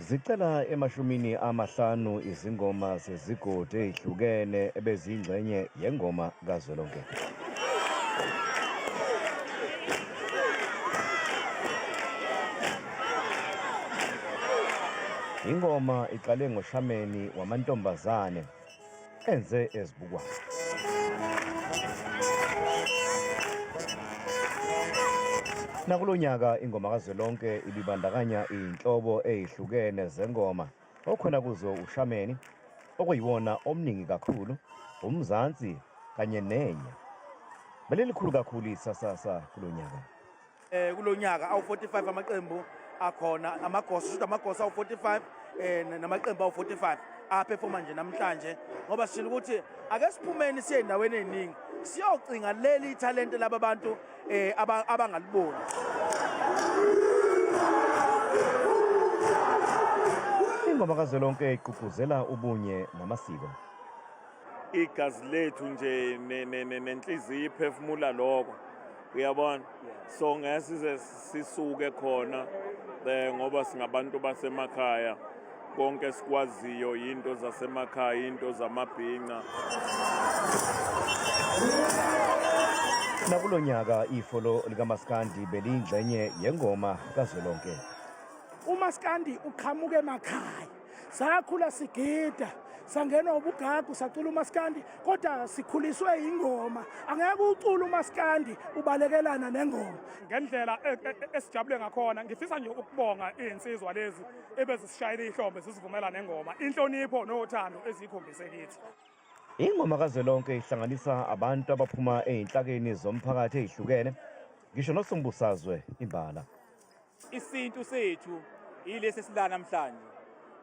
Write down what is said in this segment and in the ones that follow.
Zicela emashumini amahlanu izingoma zezigodi ezihlukene ebeziyingxenye yengoma kazwelonke. Ingoma iqale ngoshameni wamantombazane enze ezibukwayo. Nakulo nyaka ingoma kazwelonke ibibandakanya inhlobo ezihlukene zengoma okhona kuzo ushameni okuyiwona omningi kakhulu, umzansi kanye nenya. Belelikhulu kakhulu isasasa kulo nyaka. Kulo nyaka awu-45 amaqembu akhona, amagosa shoot amagosa awu-45 namaqembu awu-45 aphefoma nje namhlanje ngoba sishilo ukuthi ake siphumeni siye endaweni eziningi siyocinga leli talente laba bantu abangaliboni. Ingoma kazwelonke igqugquzela ubunye namasiko. Igazi lethu nje nenhliziyo iphefumula lokho, uyabona. So ngesize sisuke khona ngoba singabantu basemakhaya, konke sikwaziyo into zasemakhaya, into zamabhinqa. Nakulo nyaka ifolo likaMaskandi beliyingxenye yengoma kazwelonke. uMaskandi uqhamuke emakhaya, sakhula sigida, sangenwa ubugagu, sacula uMaskandi, kodwa sikhuliswe ingoma. Angeke ucula uMaskandi ubalekelana nengoma. Ngendlela esijabule ngakhona, ngifisa nje ukubonga izinsizwa lezi ebezisishayela ihlombe zisivumela nengoma, inhlonipho nothando ezikhombise kithi. Ingoma kazwelonke ihlanganisa abantu abaphuma ezinhlakeni zomphakathi ezihlukene, ngisho nosombusazwe imbala. Isintu sethu yilesi sila namhlanje.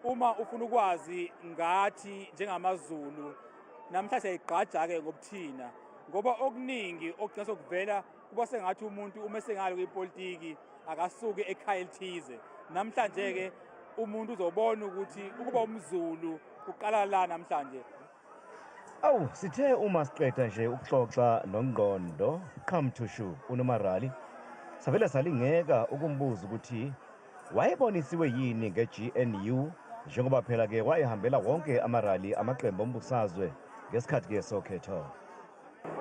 Uma ufuna ukwazi ngathi njengamaZulu namhlanje ayigqaja-ke ngobuthina ngoba okuningi okugcina sokuvela kuba sengathi umuntu uma esengalo kwipolitiki akasuke ekhaya elithize. Namhlanje-ke umuntu uzobona ukuthi ukuba umZulu uqala la namhlanje. Awu, sithe uma siqeda nje ukuxoxa noNgqondo Qhamthushu uNomarali, savele salingeka ukumbuza ukuthi wayebonisiwe yini nge-GNU njengoba phela-ke wayehambela wonke amarali amaqembu ombusazwe ngesikhathi ke sokhetho.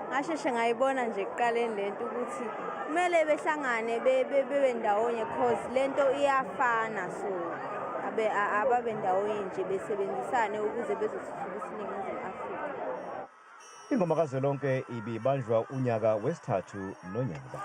Ngasheshe ngayibona nje kuqaleni lento ukuthi kumele behlangane bebe ndawonye cause lento iyafana, so ababe ndawonye nje besebenzisane ukuze bezothuthukisa iNingizimu Afrika. Ingoma kazwelonke ibibanjwa unyaka wesithathu nonyaka.